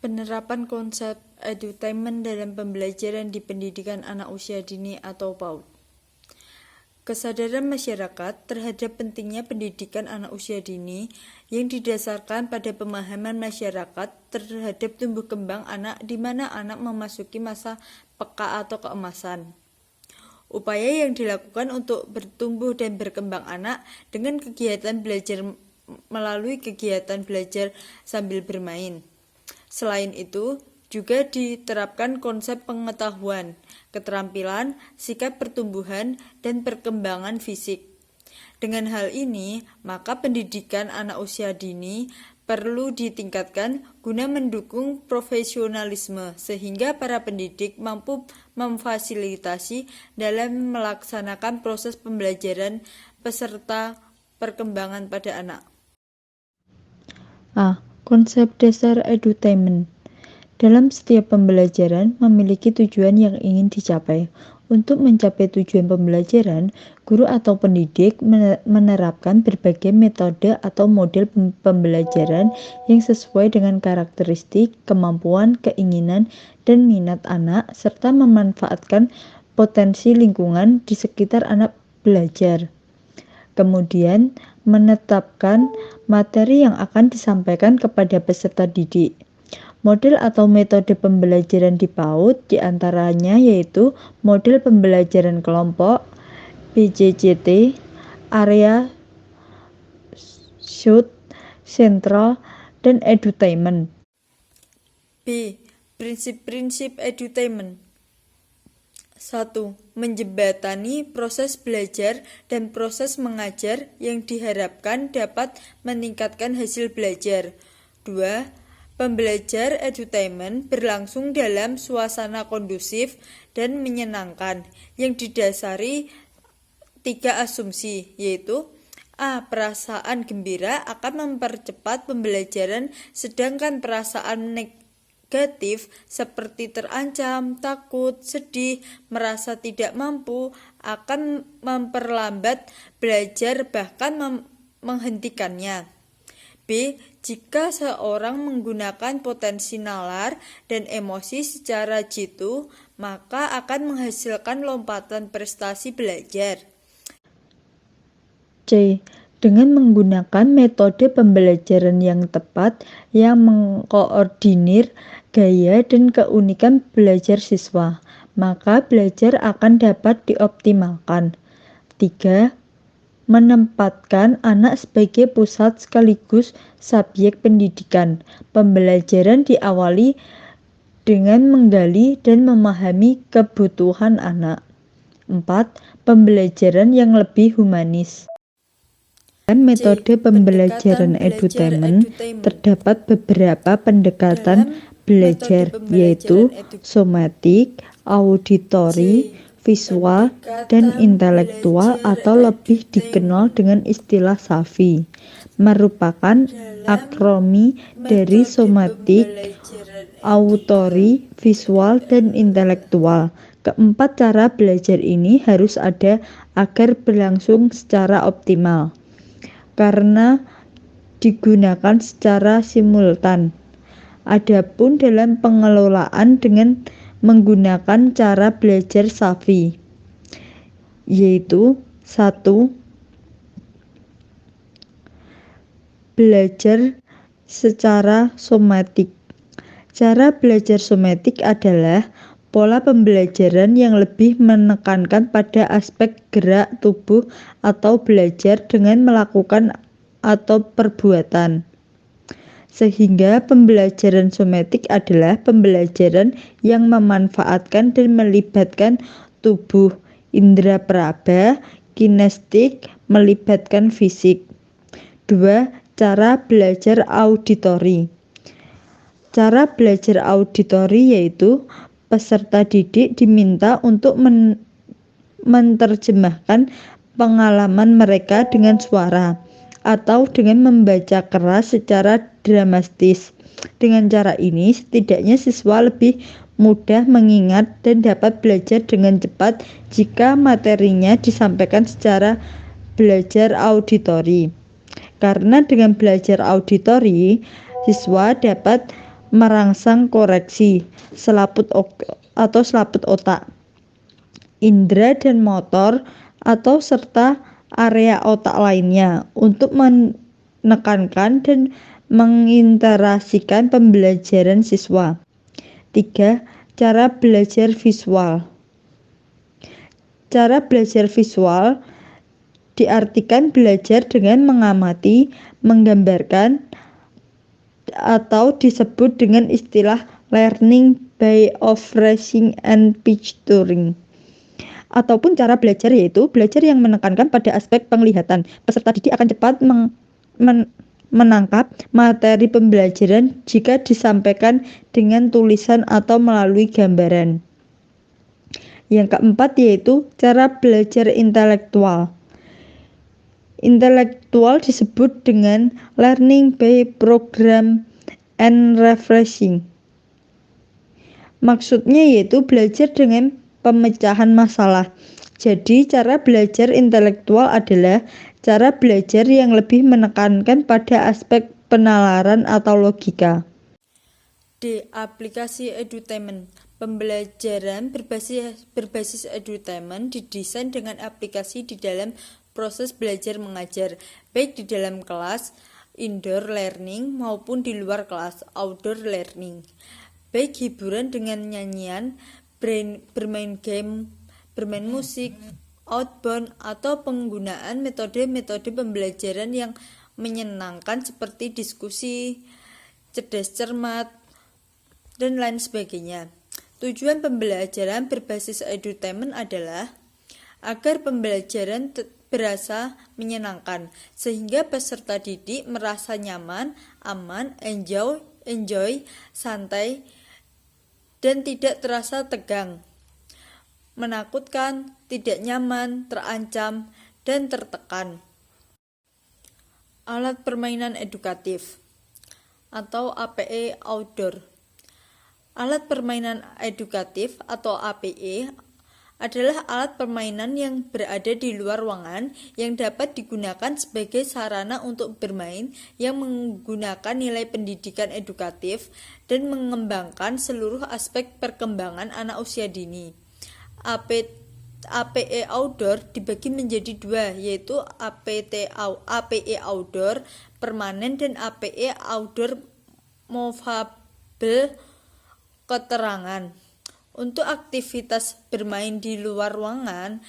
Penerapan konsep edutainment dalam pembelajaran di pendidikan anak usia dini atau PAUD. Kesadaran masyarakat terhadap pentingnya pendidikan anak usia dini yang didasarkan pada pemahaman masyarakat terhadap tumbuh kembang anak di mana anak memasuki masa peka atau keemasan. Upaya yang dilakukan untuk bertumbuh dan berkembang anak dengan kegiatan belajar melalui kegiatan belajar sambil bermain. Selain itu, juga diterapkan konsep pengetahuan, keterampilan, sikap pertumbuhan, dan perkembangan fisik. Dengan hal ini, maka pendidikan anak usia dini perlu ditingkatkan guna mendukung profesionalisme sehingga para pendidik mampu memfasilitasi dalam melaksanakan proses pembelajaran peserta perkembangan pada anak. Konsep dasar edutainment. Dalam setiap pembelajaran memiliki tujuan yang ingin dicapai. Untuk mencapai tujuan pembelajaran, guru atau pendidik menerapkan berbagai metode atau model pembelajaran yang sesuai dengan karakteristik, kemampuan, keinginan, dan minat anak, serta memanfaatkan potensi lingkungan di sekitar anak belajar. Kemudian, menetapkan materi yang akan disampaikan kepada peserta didik. Model atau metode pembelajaran di PAUD diantaranya yaitu model pembelajaran kelompok, PJJT, area, shoot, sentral, dan edutainment. B. Prinsip-prinsip edutainment. 1. Menjembatani proses belajar dan proses mengajar yang diharapkan dapat meningkatkan hasil belajar. 2. Pembelajar edutainment berlangsung dalam suasana kondusif dan menyenangkan yang didasari 3 asumsi, yaitu A. Perasaan gembira akan mempercepat pembelajaran, sedangkan perasaan negatif seperti terancam, takut, sedih, merasa tidak mampu akan memperlambat belajar bahkan menghentikannya. B. Jika seorang menggunakan potensi nalar dan emosi secara jitu, maka akan menghasilkan lompatan prestasi belajar. C. Dengan menggunakan metode pembelajaran yang tepat yang mengkoordinir gaya dan keunikan belajar siswa, maka belajar akan dapat dioptimalkan. 3. Menempatkan anak sebagai pusat sekaligus subjek pendidikan. Pembelajaran diawali dengan menggali dan memahami kebutuhan anak. 4. Pembelajaran yang lebih humanis. Dalam metode pembelajaran edutainment terdapat beberapa pendekatan belajar, yaitu somatik, auditori, visual, dan intelektual atau lebih dikenal dengan istilah SAVI, merupakan akronim dari somatik, auditori, visual, dan intelektual. Keempat cara belajar ini harus ada agar berlangsung secara optimal, karena digunakan secara simultan. Adapun dalam pengelolaan dengan menggunakan cara belajar SAVI, yaitu 1. Belajar secara somatik. Cara belajar somatik adalah pola pembelajaran yang lebih menekankan pada aspek gerak tubuh atau belajar dengan melakukan atau perbuatan. Sehingga pembelajaran somatik adalah pembelajaran yang memanfaatkan dan melibatkan tubuh, indera peraba, kinestik, melibatkan fisik. 2. Cara belajar auditori. Cara belajar auditori yaitu peserta didik diminta untuk menerjemahkan pengalaman mereka dengan suara atau dengan membaca keras secara dramatis. Dengan cara ini, setidaknya siswa lebih mudah mengingat dan dapat belajar dengan cepat jika materinya disampaikan secara belajar auditori. Karena dengan belajar auditori, siswa dapat merangsang koreksi selaput otak, indera dan motor atau serta area otak lainnya untuk menekankan dan menginteraksikan pembelajaran siswa. 3. Cara belajar visual. Cara belajar visual diartikan belajar dengan mengamati, menggambarkan, atau disebut dengan istilah learning by observing and picturing. Ataupun cara belajar yaitu belajar yang menekankan pada aspek penglihatan. Peserta didik akan cepat menangkap materi pembelajaran jika disampaikan dengan tulisan atau melalui gambaran. Yang keempat yaitu cara belajar intelektual. Intelektual disebut dengan learning by program and refreshing. Maksudnya yaitu belajar dengan pemecahan masalah. Jadi cara belajar intelektual adalah cara belajar yang lebih menekankan pada aspek penalaran atau logika. D. Aplikasi edutainment. Pembelajaran berbasis edutainment didesain dengan aplikasi di dalam proses belajar mengajar, baik di dalam kelas, indoor learning, maupun di luar kelas, outdoor learning. Baik hiburan dengan nyanyian, bermain game, bermain musik, outbound, atau penggunaan metode-metode pembelajaran yang menyenangkan seperti diskusi, cerdas cermat, dan lain sebagainya. Tujuan pembelajaran berbasis edutainment adalah agar pembelajaran berasa menyenangkan, sehingga peserta didik merasa nyaman, aman, enjoy, santai, dan tidak terasa tegang, menakutkan, tidak nyaman, terancam, dan tertekan. Alat permainan edukatif atau APE outdoor. Alat permainan edukatif atau APE adalah alat permainan yang berada di luar ruangan yang dapat digunakan sebagai sarana untuk bermain yang menggunakan nilai pendidikan edukatif dan mengembangkan seluruh aspek perkembangan anak usia dini. APE outdoor dibagi menjadi dua, yaitu APE outdoor permanen dan APE outdoor movable keterangan. Untuk aktivitas bermain di luar ruangan,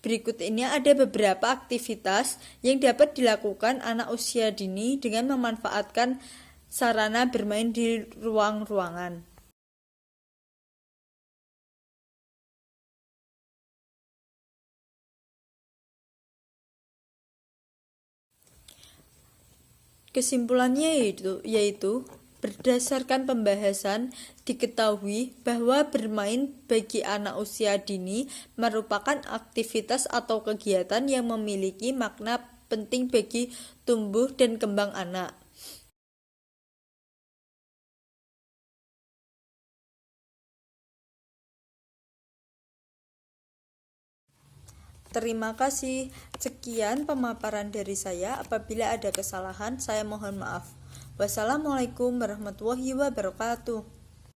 berikut ini ada beberapa aktivitas yang dapat dilakukan anak usia dini dengan memanfaatkan sarana bermain di ruangan. Kesimpulannya yaitu berdasarkan pembahasan, diketahui bahwa bermain bagi anak usia dini merupakan aktivitas atau kegiatan yang memiliki makna penting bagi tumbuh dan kembang anak. Terima kasih. Sekian pemaparan dari saya. Apabila ada kesalahan, saya mohon maaf. Wassalamualaikum warahmatullahi wabarakatuh.